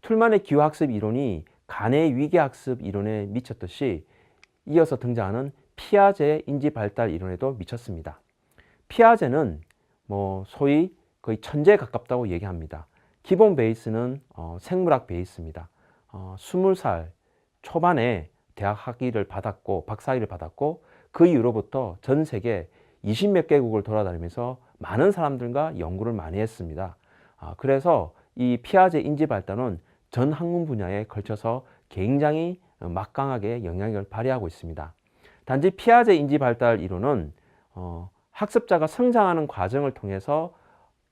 툴만의 기호학습 이론이 간의 위계학습 이론에 미쳤듯이 이어서 등장하는 피아제의 인지발달 이론에도 미쳤습니다. 피아제는 소위 거의 천재에 가깝다고 얘기합니다. 기본 베이스는 생물학 베이스입니다. 20살 초반에 대학 학위를 받았고 박사학위를 받았고 그 이후로부터 전 세계 20몇 개국을 돌아다니면서 많은 사람들과 연구를 많이 했습니다. 그래서 이 피아제 인지발달은 전 학문 분야에 걸쳐서 굉장히 막강하게 영향력을 발휘하고 있습니다. 단지 피아제 인지발달 이론은 학습자가 성장하는 과정을 통해서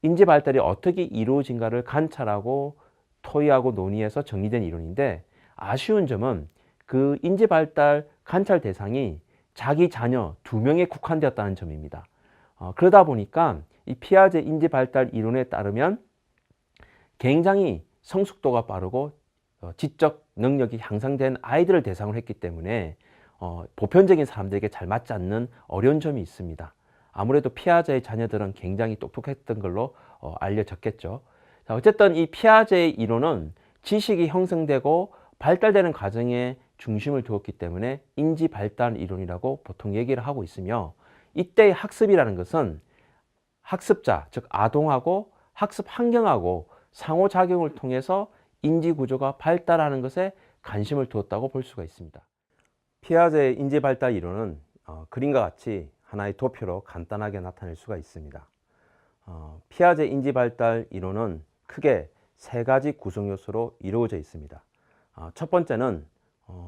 인지발달이 어떻게 이루어진가를 관찰하고 토의하고 논의해서 정리된 이론인데, 아쉬운 점은 그 인지발달 관찰 대상이 자기 자녀 2명에 국한되었다는 점입니다. 그러다 보니까 이 피아제 인지발달 이론에 따르면 굉장히 성숙도가 빠르고 지적 능력이 향상된 아이들을 대상으로 했기 때문에 보편적인 사람들에게 잘 맞지 않는 어려운 점이 있습니다. 아무래도 피아제의 자녀들은 굉장히 똑똑했던 걸로 알려졌겠죠. 자, 어쨌든 이 피아제의 이론은 지식이 형성되고 발달되는 과정에 중심을 두었기 때문에 인지 발달 이론이라고 보통 얘기를 하고 있으며, 이때의 학습이라는 것은 학습자, 즉 아동하고 학습 환경하고 상호작용을 통해서 인지 구조가 발달하는 것에 관심을 두었다고 볼 수가 있습니다. 피아제의 인지 발달 이론은 그림과 같이 하나의 도표로 간단하게 나타낼 수가 있습니다. 피아제 인지 발달 이론은 크게 3가지 구성 요소로 이루어져 있습니다. 첫 번째는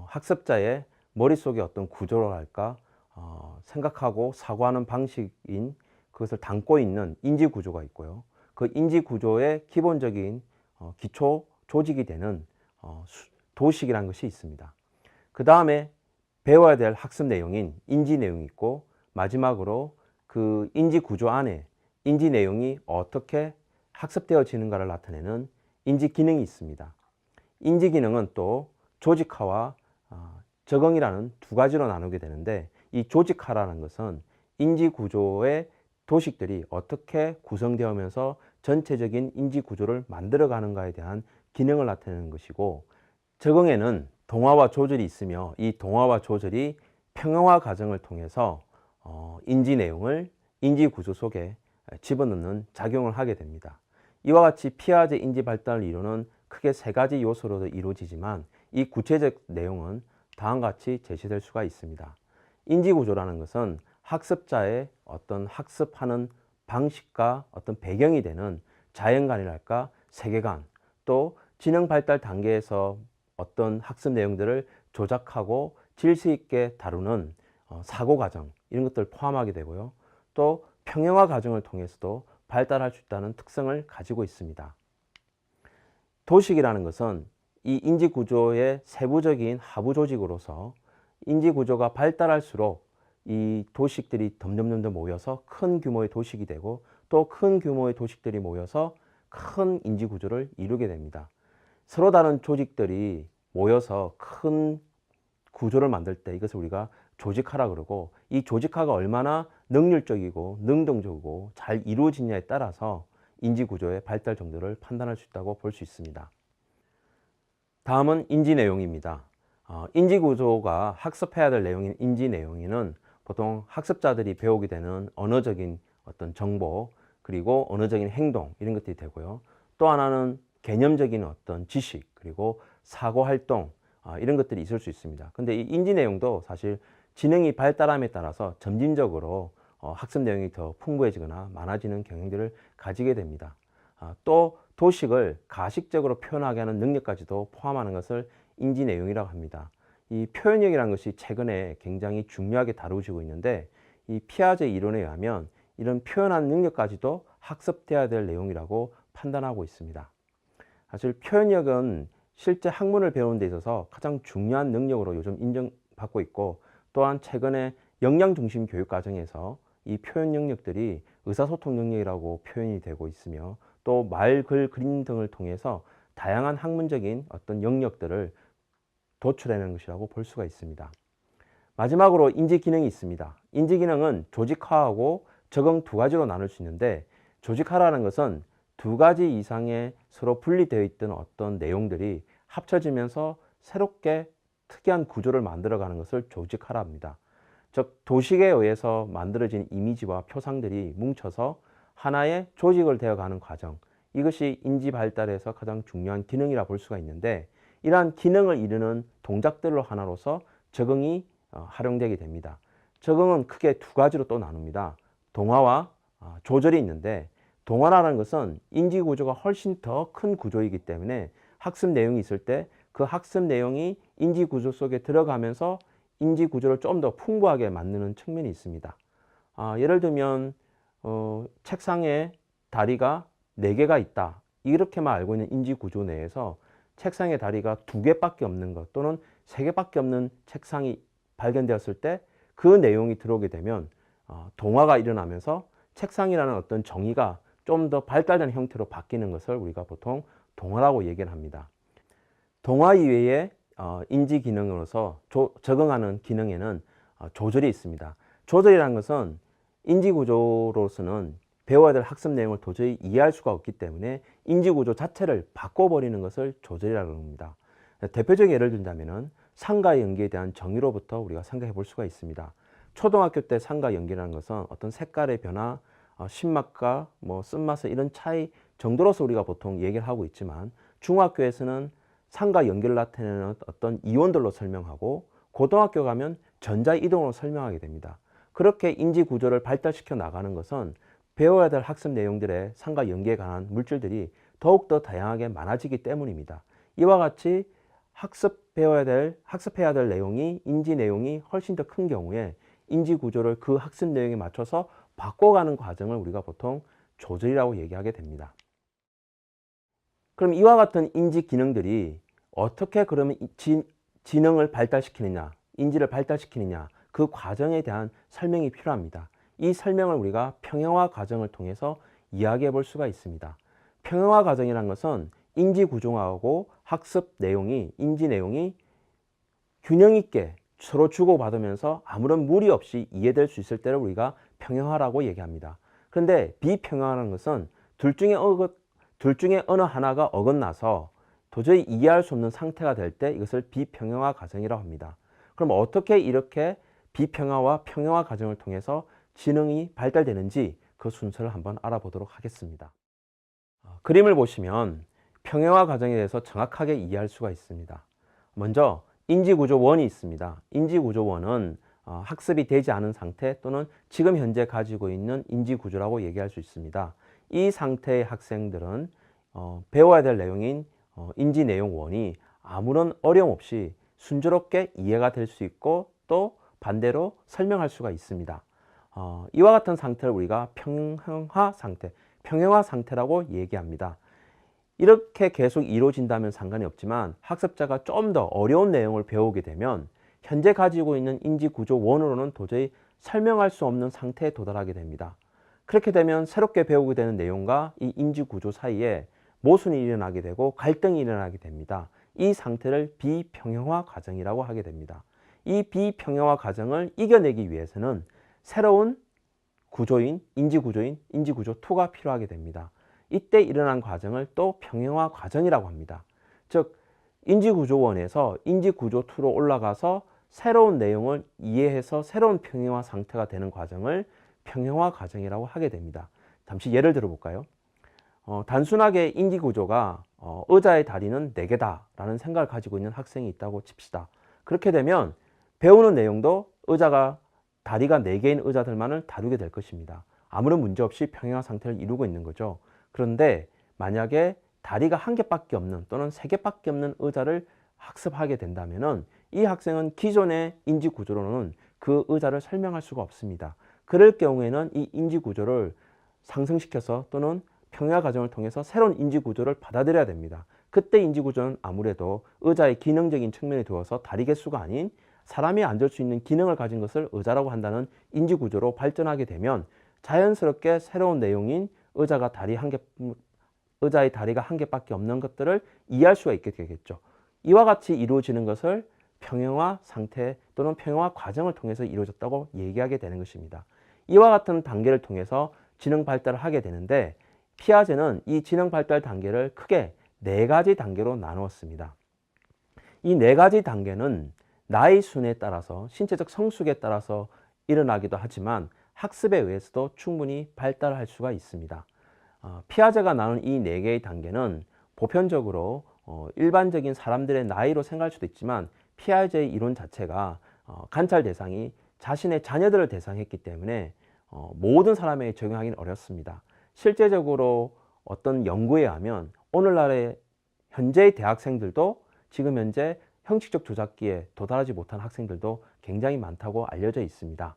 학습자의 머릿속에 어떤 구조랄까, 생각하고 사고하는 방식인 그것을 담고 있는 인지 구조가 있고요. 그 인지 구조의 기본적인 기초 조직이 되는 도식이라는 것이 있습니다. 그 다음에 배워야 될 학습 내용인 인지 내용이 있고, 마지막으로 그 인지 구조 안에 인지 내용이 어떻게 학습되어지는가를 나타내는 인지 기능이 있습니다. 인지 기능은 또 조직화와 적응이라는 2가지로 나누게 되는데, 이 조직화라는 것은 인지 구조의 도식들이 어떻게 구성되어면서 전체적인 인지 구조를 만들어가는가에 대한 기능을 나타내는 것이고, 적응에는 동화와 조절이 있으며 이 동화와 조절이 평형화 과정을 통해서 인지 내용을 인지 구조 속에 집어넣는 작용을 하게 됩니다. 이와 같이 피아제 인지 발달 이론은 크게 3가지 요소로 이루어지지만 이 구체적 내용은 다음과 같이 제시될 수가 있습니다. 인지 구조라는 것은 학습자의 어떤 학습하는 방식과 어떤 배경이 되는 자연관이랄까, 세계관, 또 지능 발달 단계에서 어떤 학습 내용들을 조작하고 질서 있게 다루는 사고 과정, 이런 것들을 포함하게 되고요. 또 평형화 과정을 통해서도 발달할 수 있다는 특성을 가지고 있습니다. 도식이라는 것은 이 인지 구조의 세부적인 하부 조직으로서 인지 구조가 발달할수록 이 도식들이 점점 모여서 큰 규모의 도식이 되고, 또 큰 규모의 도식들이 모여서 큰 인지 구조를 이루게 됩니다. 서로 다른 조직들이 모여서 큰 구조를 만들 때 이것을 우리가 조직화라 그러고, 이 조직화가 얼마나 능률적이고 능동적이고 잘 이루어지냐에 따라서 인지 구조의 발달 정도를 판단할 수 있다고 볼 수 있습니다. 다음은 인지 내용입니다. 인지 구조가 학습해야 될 내용인 인지 내용에는 보통 학습자들이 배우게 되는 언어적인 어떤 정보, 그리고 언어적인 행동, 이런 것들이 되고요. 또 하나는 개념적인 어떤 지식, 그리고 사고 활동, 이런 것들이 있을 수 있습니다. 근데 이 인지 내용도 사실 지능이 발달함에 따라서 점진적으로 학습 내용이 더 풍부해지거나 많아지는 경향들을 가지게 됩니다. 또 도식을 가식적으로 표현하게 하는 능력까지도 포함하는 것을 인지 내용이라고 합니다. 이 표현력이라는 것이 최근에 굉장히 중요하게 다루어지고 있는데, 이 피아제 이론에 의하면 이런 표현하는 능력까지도 학습돼야 될 내용이라고 판단하고 있습니다. 사실 표현력은 실제 학문을 배우는 데 있어서 가장 중요한 능력으로 요즘 인정받고 있고, 또한 최근에 역량 중심 교육 과정에서 이 표현 능력들이 의사소통 능력이라고 표현이 되고 있으며, 또 말, 글, 그림 등을 통해서 다양한 학문적인 어떤 영역들을 도출해내는 것이라고 볼 수가 있습니다. 마지막으로 인지 기능이 있습니다. 인지 기능은 조직화하고 적응 두 가지로 나눌 수 있는데, 조직하라는 것은 두 가지 이상의 서로 분리되어 있던 어떤 내용들이 합쳐지면서 새롭게 특이한 구조를 만들어가는 것을 조직하라 합니다. 즉, 도식에 의해서 만들어진 이미지와 표상들이 뭉쳐서 하나의 조직을 되어가는 과정, 이것이 인지 발달에서 가장 중요한 기능이라 볼 수가 있는데, 이러한 기능을 이루는 동작들로 하나로서 적응이 활용되게 됩니다. 적응은 크게 두 가지로 또 나눕니다. 동화와 조절이 있는데, 동화라는 것은 인지 구조가 훨씬 더 큰 구조이기 때문에 학습 내용이 있을 때 그 학습 내용이 인지 구조 속에 들어가면서 인지 구조를 좀 더 풍부하게 만드는 측면이 있습니다. 예를 들면 책상에 다리가 4개가 있다, 이렇게만 알고 있는 인지 구조 내에서 책상에 다리가 2개밖에 없는 것 또는 3개밖에 없는 책상이 발견되었을 때 그 내용이 들어오게 되면 동화가 일어나면서 책상이라는 어떤 정의가 좀 더 발달된 형태로 바뀌는 것을 우리가 보통 동화라고 얘기를 합니다. 동화 이외의 인지 기능으로서 적응하는 기능에는 조절이 있습니다. 조절이라는 것은 인지 구조로서는 배워야 될 학습 내용을 도저히 이해할 수가 없기 때문에 인지 구조 자체를 바꿔버리는 것을 조절이라고 합니다. 대표적인 예를 든다면 상과 연기에 대한 정의로부터 우리가 생각해 볼 수가 있습니다. 초등학교 때 상과 연기라는 것은 어떤 색깔의 변화, 신맛과 쓴맛의 이런 차이 정도로서 우리가 보통 얘기를 하고 있지만, 중학교에서는 상과 연기를 나타내는 어떤 이온들로 설명하고, 고등학교 가면 전자이동으로 설명하게 됩니다. 그렇게 인지 구조를 발달시켜 나가는 것은 배워야 될 학습 내용들의 상과 연기에 관한 물질들이 더욱더 다양하게 많아지기 때문입니다. 이와 같이 학습해야 될 내용이, 인지 내용이 훨씬 더 큰 경우에 인지 구조를 그 학습 내용에 맞춰서 바꿔가는 과정을 우리가 보통 조절이라고 얘기하게 됩니다. 그럼 이와 같은 인지 기능들이 어떻게 그러면 지능을 발달시키느냐, 인지를 발달시키느냐, 그 과정에 대한 설명이 필요합니다. 이 설명을 우리가 평형화 과정을 통해서 이야기해 볼 수가 있습니다. 평형화 과정이라는 것은 인지 구조하고 학습 내용이, 인지 내용이 균형 있게 서로 주고받으면서 아무런 무리 없이 이해될 수 있을 때를 우리가 평형화라고 얘기합니다. 그런데 비평형화라는 것은 둘 중에 어느 하나가 어긋나서 도저히 이해할 수 없는 상태가 될 때 이것을 비평형화 과정이라고 합니다. 그럼 어떻게 이렇게 비평형화와 평형화 과정을 통해서 지능이 발달되는지 그 순서를 한번 알아보도록 하겠습니다. 그림을 보시면 평형화 과정에 대해서 정확하게 이해할 수가 있습니다. 먼저 인지구조 1이 있습니다. 인지구조 1은 학습이 되지 않은 상태 또는 지금 현재 가지고 있는 인지구조라고 얘기할 수 있습니다. 이 상태의 학생들은 배워야 될 내용인 인지 내용 1이 아무런 어려움 없이 순조롭게 이해가 될 수 있고, 또 반대로 설명할 수가 있습니다. 이와 같은 상태를 우리가 평형화 상태, 평형화 상태라고 얘기합니다. 이렇게 계속 이루어진다면 상관이 없지만, 학습자가 좀 더 어려운 내용을 배우게 되면 현재 가지고 있는 인지구조 1으로는 도저히 설명할 수 없는 상태에 도달하게 됩니다. 그렇게 되면 새롭게 배우게 되는 내용과 이 인지구조 사이에 모순이 일어나게 되고 갈등이 일어나게 됩니다. 이 상태를 비평형화 과정이라고 하게 됩니다. 이 비평형화 과정을 이겨내기 위해서는 새로운 구조인 인지구조 2가 필요하게 됩니다. 이때 일어난 과정을 또 평형화 과정이라고 합니다. 즉, 인지구조 1에서 인지구조 2로 올라가서 새로운 내용을 이해해서 새로운 평형화 상태가 되는 과정을 평형화 과정이라고 하게 됩니다. 잠시 예를 들어 볼까요? 단순하게 인지구조가 의자의 다리는 4개다 라는 생각을 가지고 있는 학생이 있다고 칩시다. 그렇게 되면 배우는 내용도 다리가 4개인 의자들만을 다루게 될 것입니다. 아무런 문제 없이 평형화 상태를 이루고 있는 거죠. 그런데 만약에 다리가 1개밖에 없는 또는 3개밖에 없는 의자를 학습하게 된다면 이 학생은 기존의 인지구조로는 그 의자를 설명할 수가 없습니다. 그럴 경우에는 이 인지구조를 상승시켜서 또는 평형화 과정을 통해서 새로운 인지구조를 받아들여야 됩니다. 그때 인지구조는 아무래도 의자의 기능적인 측면에 두어서 다리 개수가 아닌 사람이 앉을 수 있는 기능을 가진 것을 의자라고 한다는 인지구조로 발전하게 되면 자연스럽게 새로운 내용인 의자의 다리가 1개밖에 없는 것들을 이해할 수가 있게 되겠죠. 이와 같이 이루어지는 것을 평형화 상태 또는 평형화 과정을 통해서 이루어졌다고 얘기하게 되는 것입니다. 이와 같은 단계를 통해서 지능 발달을 하게 되는데 피아제는 이 지능 발달 단계를 크게 4가지 단계로 나누었습니다. 이 4가지 단계는 나이 순에 따라서 신체적 성숙에 따라서 일어나기도 하지만 학습에 의해서도 충분히 발달할 수가 있습니다. 피아제가 나눈 이 4개의 단계는 보편적으로 일반적인 사람들의 나이로 생각할 수도 있지만 피아제의 이론 자체가 관찰 대상이 자신의 자녀들을 대상했기 때문에 모든 사람에게 적용하기는 어렵습니다. 실제적으로 어떤 연구에 의하면 오늘날의 현재의 대학생들도 지금 현재 형식적 조작기에 도달하지 못한 학생들도 굉장히 많다고 알려져 있습니다.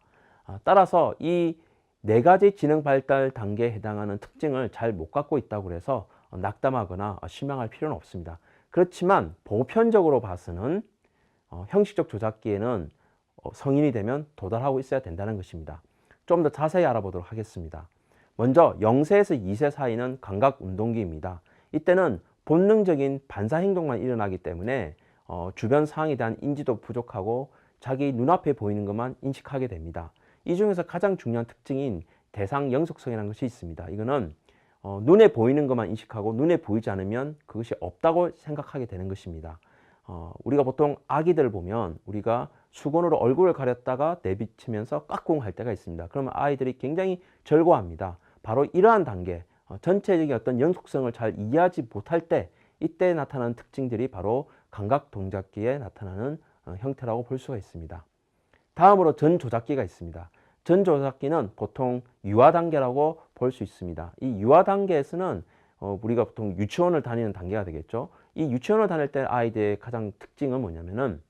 따라서 이 4가지 지능 발달 단계에 해당하는 특징을 잘 못 갖고 있다고 해서 낙담하거나 실망할 필요는 없습니다. 그렇지만 보편적으로 봐서는 형식적 조작기에는 성인이 되면 도달하고 있어야 된다는 것입니다. 좀 더 자세히 알아보도록 하겠습니다. 먼저 0세에서 2세 사이는 감각 운동기입니다. 이때는 본능적인 반사 행동만 일어나기 때문에 주변 상황에 대한 인지도 부족하고 자기 눈앞에 보이는 것만 인식하게 됩니다. 이 중에서 가장 중요한 특징인 대상 영속성이라는 것이 있습니다. 이거는 눈에 보이는 것만 인식하고 눈에 보이지 않으면 그것이 없다고 생각하게 되는 것입니다. 우리가 보통 아기들을 보면 우리가 수건으로 얼굴을 가렸다가 내비치면서 까꿍 할 때가 있습니다. 그러면 아이들이 굉장히 절거합니다. 바로 이러한 단계, 전체적인 어떤 연속성을 잘 이해하지 못할 때 이때 나타나는 특징들이 바로 감각 동작기에 나타나는 형태라고 볼 수가 있습니다. 다음으로 전조작기가 있습니다. 전조작기는 보통 유아 단계라고 볼 수 있습니다. 이 유아 단계에서는 우리가 보통 유치원을 다니는 단계가 되겠죠. 이 유치원을 다닐 때 아이들의 가장 특징은 뭐냐면은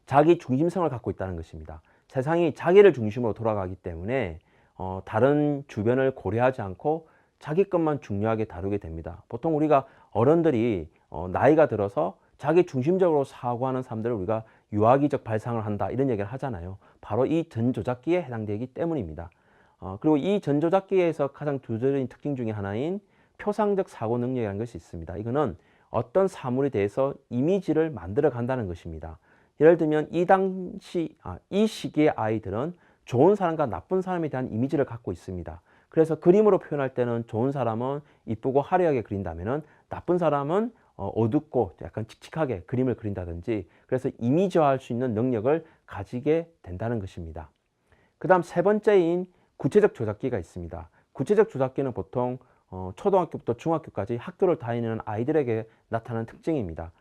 자기 중심성을 갖고 있다는 것입니다. 세상이 자기를 중심으로 돌아가기 때문에 다른 주변을 고려하지 않고 자기 것만 중요하게 다루게 됩니다. 보통 우리가 어른들이 나이가 들어서 자기 중심적으로 사고하는 사람들을 우리가 유아기적 발상을 한다 이런 얘기를 하잖아요. 바로 이 전조작기에 해당되기 때문입니다. 그리고 이 전조작기에서 가장 두드러진 특징 중에 하나인 표상적 사고 능력이라는 것이 있습니다. 이거는 어떤 사물에 대해서 이미지를 만들어 간다는 것입니다. 예를 들면 이 시기의 아이들은 좋은 사람과 나쁜 사람에 대한 이미지를 갖고 있습니다. 그래서 그림으로 표현할 때는 좋은 사람은 이쁘고 화려하게 그린다면은 나쁜 사람은 어둡고 약간 칙칙하게 그림을 그린다든지 그래서 이미지화할 수 있는 능력을 가지게 된다는 것입니다. 그 다음 세 번째인 구체적 조작기가 있습니다. 구체적 조작기는 보통 초등학교부터 중학교까지 학교를 다니는 아이들에게 나타나는 특징입니다.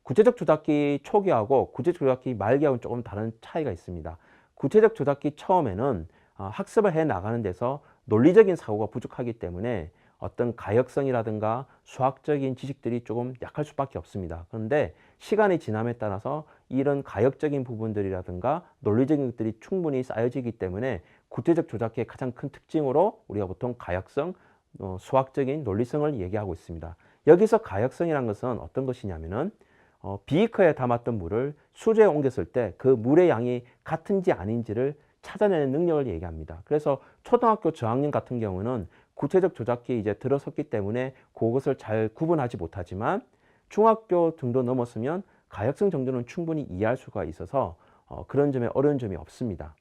구체적 조작기 초기하고 구체적 조작기 말기하고는 조금 다른 차이가 있습니다. 구체적 조작기 처음에는 학습을 해 나가는 데서 논리적인 사고가 부족하기 때문에 어떤 가역성이라든가 수학적인 지식들이 조금 약할 수밖에 없습니다. 그런데 시간이 지남에 따라서 이런 가역적인 부분들이라든가 논리적인 것들이 충분히 쌓여지기 때문에 구체적 조작기의 가장 큰 특징으로 우리가 보통 가역성, 수학적인 논리성을 얘기하고 있습니다. 여기서 가역성이라는 것은 어떤 것이냐면은 비커에 담았던 물을 수조에 옮겼을 때 그 물의 양이 같은지 아닌지를 찾아내는 능력을 얘기합니다. 그래서 초등학교 저학년 같은 경우는 구체적 조작기에 이제 들어섰기 때문에 그것을 잘 구분하지 못하지만 중학교 정도 넘었으면 가역성 정도는 충분히 이해할 수가 있어서 그런 점에 어려운 점이 없습니다.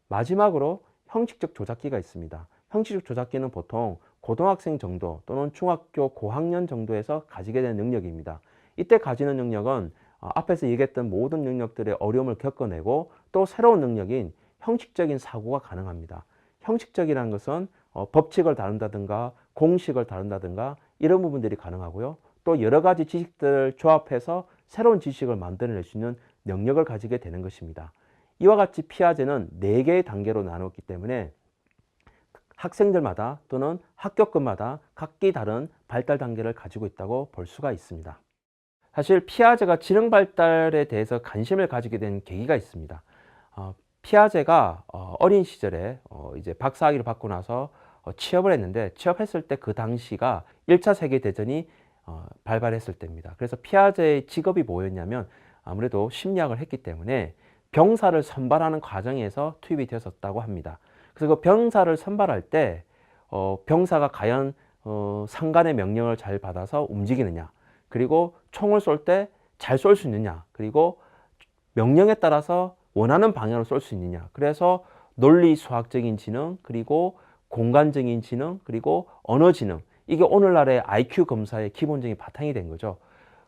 마지막으로 형식적 조작기가 있습니다. 형식적 조작기는 보통 고등학생 정도 또는 중학교 고학년 정도에서 가지게 되는 능력입니다. 이때 가지는 능력은 앞에서 얘기했던 모든 능력들의 어려움을 겪어내고 또 새로운 능력인 형식적인 사고가 가능합니다. 형식적이라는 것은 법칙을 다룬다든가 공식을 다룬다든가 이런 부분들이 가능하고요. 또 여러 가지 지식들을 조합해서 새로운 지식을 만들어낼 수 있는 능력을 가지게 되는 것입니다. 이와 같이 피아제는 4개의 단계로 나눴기 때문에 학생들마다 또는 학교급마다 각기 다른 발달 단계를 가지고 있다고 볼 수가 있습니다. 사실 피아제가 지능 발달에 대해서 관심을 가지게 된 계기가 있습니다. 피아제가 어린 시절에 이제 박사학위를 받고 나서 취업을 했는데 취업했을 때 그 당시가 1차 세계대전이 발발했을 때입니다. 그래서 피아제의 직업이 뭐였냐면 아무래도 심리학을 했기 때문에 병사를 선발하는 과정에서 투입이 되었었다고 합니다. 그래서 그 병사를 선발할 때 병사가 과연 상관의 명령을 잘 받아서 움직이느냐, 그리고 총을 쏠 때 잘 쏠 수 있느냐, 그리고 명령에 따라서 원하는 방향으로 쏠 수 있느냐. 그래서 논리 수학적인 지능, 그리고 공간적인 지능, 그리고 언어 지능. 이게 오늘날의 IQ 검사의 기본적인 바탕이 된 거죠.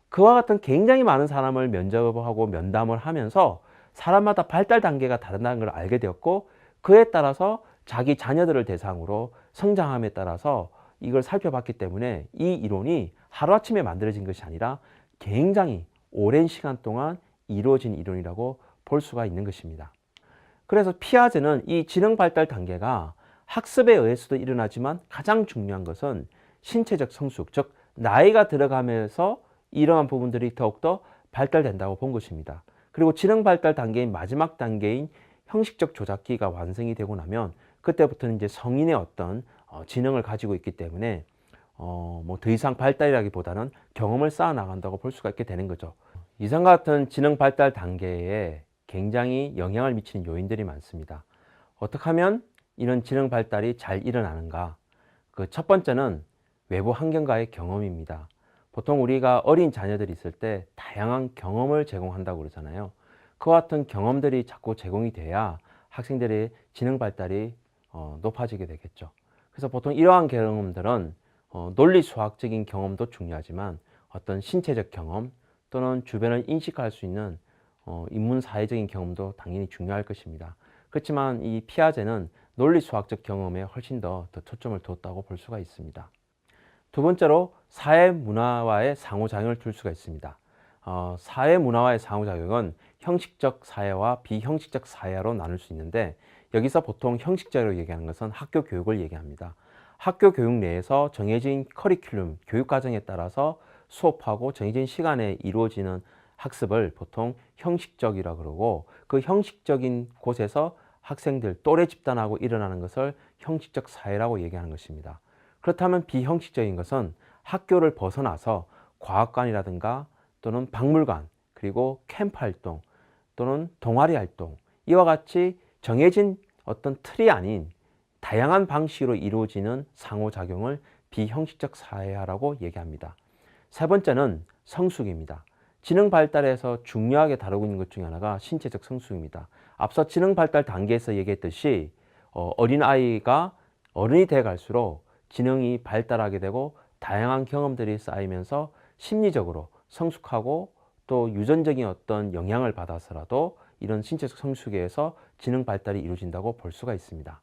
그와 같은 굉장히 많은 사람을 면접하고 면담을 하면서 사람마다 발달 단계가 다르다는 걸 알게 되었고, 그에 따라서 자기 자녀들을 대상으로 성장함에 따라서 이걸 살펴봤기 때문에 이 이론이 하루아침에 만들어진 것이 아니라 굉장히 오랜 시간 동안 이루어진 이론이라고 볼 수가 있는 것입니다. 그래서 피아제는 이 지능 발달 단계가 학습에 의해서도 일어나지만 가장 중요한 것은 신체적 성숙, 즉 나이가 들어가면서 이러한 부분들이 더욱더 발달된다고 본 것입니다. 그리고 지능 발달 단계인 마지막 단계인 형식적 조작기가 완성이 되고 나면 그때부터는 이제 성인의 어떤 지능을 가지고 있기 때문에 뭐 더 이상 발달이라기보다는 경험을 쌓아 나간다고 볼 수가 있게 되는 거죠. 이상과 같은 지능 발달 단계에 굉장히 영향을 미치는 요인들이 많습니다. 어떻게 하면 이런 지능 발달이 잘 일어나는가? 그 첫 번째는 외부 환경과의 경험입니다. 보통 우리가 어린 자녀들이 있을 때 다양한 경험을 제공한다고 그러잖아요. 그와 같은 경험들이 자꾸 제공이 돼야 학생들의 지능 발달이 높아지게 되겠죠. 그래서 보통 이러한 경험들은 논리 수학적인 경험도 중요하지만 어떤 신체적 경험 또는 주변을 인식할 수 있는 인문 사회적인 경험도 당연히 중요할 것입니다. 그렇지만 이 피아제는 논리 수학적 경험에 훨씬 더 초점을 두었다고 볼 수가 있습니다. 두 번째로 사회 문화와의 상호작용을 둘 수가 있습니다. 사회 문화와의 상호작용은 형식적 사회와 비형식적 사회로 나눌 수 있는데, 여기서 보통 형식적으로 얘기하는 것은 학교 교육을 얘기합니다. 학교 교육 내에서 정해진 커리큘럼, 교육 과정에 따라서 수업하고 정해진 시간에 이루어지는 학습을 보통 형식적이라고 그러고, 그 형식적인 곳에서 학생들 또래 집단하고 일어나는 것을 형식적 사회라고 얘기하는 것입니다. 그렇다면 비형식적인 것은 학교를 벗어나서 과학관이라든가 또는 박물관, 그리고 캠프 활동 또는 동아리 활동, 이와 같이 정해진 어떤 틀이 아닌 다양한 방식으로 이루어지는 상호작용을 비형식적 사회화라고 얘기합니다. 세 번째는 성숙입니다. 지능 발달에서 중요하게 다루고 있는 것 중에 하나가 신체적 성숙입니다. 앞서 지능 발달 단계에서 얘기했듯이 어린아이가 어른이 돼 갈수록 지능이 발달하게 되고 다양한 경험들이 쌓이면서 심리적으로 성숙하고 또 유전적인 어떤 영향을 받아서라도 이런 신체적 성숙에 의해서 지능 발달이 이루어진다고 볼 수가 있습니다.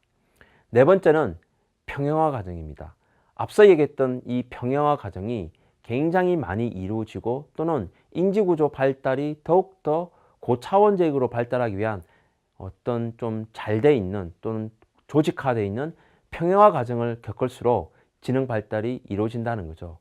네 번째는 평형화 과정입니다. 앞서 얘기했던 이 평형화 과정이 굉장히 많이 이루어지고 또는 인지구조 발달이 더욱더 고차원적으로 발달하기 위한 어떤 좀 잘 돼 있는 또는 조직화되어 있는 평형화 과정을 겪을수록 지능 발달이 이루어진다는 거죠.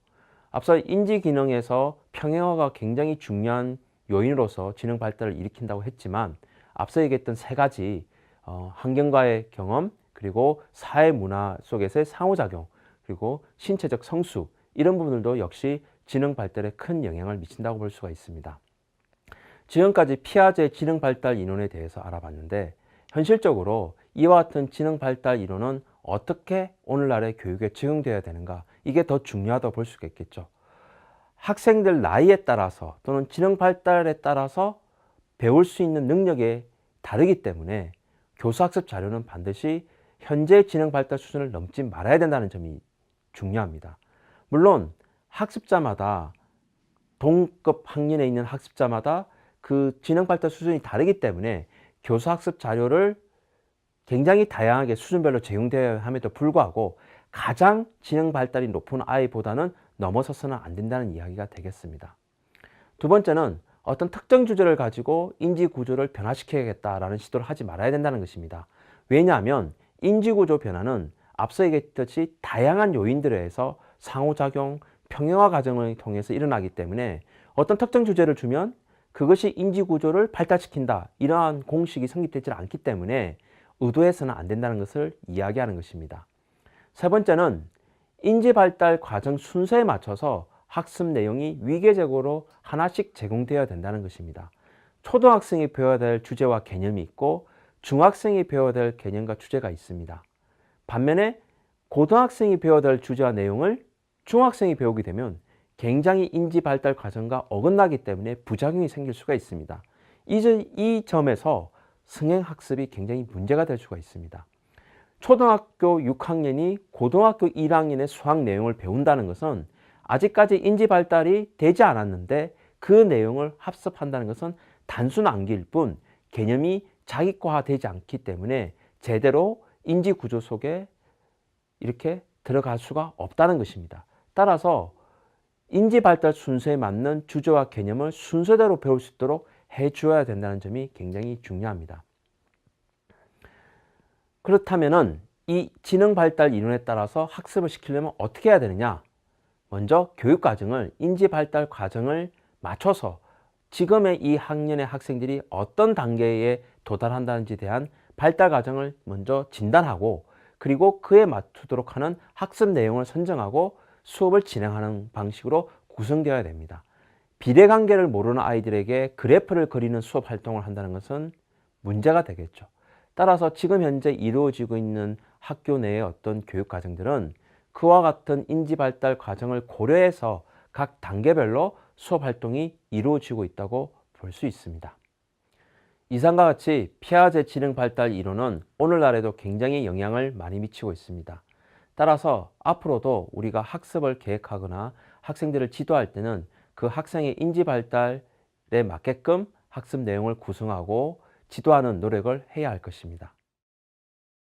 앞서 인지기능에서 평형화가 굉장히 중요한 요인으로서 지능 발달을 일으킨다고 했지만, 앞서 얘기했던 세 가지 환경과의 경험, 그리고 사회 문화 속에서의 상호작용, 그리고 신체적 성숙, 이런 부분들도 역시 지능 발달에 큰 영향을 미친다고 볼 수가 있습니다. 지금까지 피아제 지능 발달 이론에 대해서 알아봤는데, 현실적으로 이와 같은 지능 발달 이론은 어떻게 오늘날의 교육에 적용되어야 되는가, 이게 더 중요하다고 볼 수가 있겠죠. 학생들 나이에 따라서 또는 지능 발달에 따라서 배울 수 있는 능력이 다르기 때문에 교수학습 자료는 반드시 현재 지능 발달 수준을 넘지 말아야 된다는 점이 중요합니다. 물론 학습자마다 동급 학년에 있는 학습자마다 그 지능 발달 수준이 다르기 때문에 교수학습 자료를 굉장히 다양하게 수준별로 제공되어야 함에도 불구하고 가장 지능 발달이 높은 아이보다는 넘어서서는 안 된다는 이야기가 되겠습니다. 두 번째는 어떤 특정 주제를 가지고 인지 구조를 변화시켜야겠다라는 시도를 하지 말아야 된다는 것입니다. 왜냐하면 인지 구조 변화는 앞서 얘기했듯이 다양한 요인들에 의해서 상호작용, 평형화 과정을 통해서 일어나기 때문에 어떤 특정 주제를 주면 그것이 인지 구조를 발달시킨다, 이러한 공식이 성립되지 않기 때문에 의도해서는 안 된다는 것을 이야기하는 것입니다. 세 번째는 인지 발달 과정 순서에 맞춰서 학습 내용이 위계적으로 하나씩 제공되어야 된다는 것입니다. 초등학생이 배워야 될 주제와 개념이 있고 중학생이 배워야 될 개념과 주제가 있습니다. 반면에 고등학생이 배워야 될 주제와 내용을 중학생이 배우게 되면 굉장히 인지 발달 과정과 어긋나기 때문에 부작용이 생길 수가 있습니다. 이 점에서 승행학습이 굉장히 문제가 될 수가 있습니다. 초등학교 6학년이 고등학교 1학년의 수학 내용을 배운다는 것은 아직까지 인지 발달이 되지 않았는데 그 내용을 학습한다는 것은 단순 암기일 뿐 개념이 자기화되지 않기 때문에 제대로 인지 구조 속에 이렇게 들어갈 수가 없다는 것입니다. 따라서 인지 발달 순서에 맞는 주제와 개념을 순서대로 배울 수 있도록 해주어야 된다는 점이 굉장히 중요합니다. 그렇다면은 이 지능 발달 이론에 따라서 학습을 시키려면 어떻게 해야 되느냐? 먼저 교육 과정을 인지 발달 과정을 맞춰서 지금의 이 학년의 학생들이 어떤 단계에 도달한다는지에 대한 발달 과정을 먼저 진단하고 그리고 그에 맞추도록 하는 학습 내용을 선정하고 수업을 진행하는 방식으로 구성되어야 됩니다. 비례관계를 모르는 아이들에게 그래프를 그리는 수업 활동을 한다는 것은 문제가 되겠죠. 따라서 지금 현재 이루어지고 있는 학교 내의 어떤 교육 과정들은 그와 같은 인지 발달 과정을 고려해서 각 단계별로 수업 활동이 이루어지고 있다고 볼 수 있습니다. 이상과 같이 피아제 지능 발달 이론은 오늘날에도 굉장히 영향을 많이 미치고 있습니다. 따라서 앞으로도 우리가 학습을 계획하거나 학생들을 지도할 때는 그 학생의 인지 발달에 맞게끔 학습 내용을 구성하고 지도하는 노력을 해야 할 것입니다.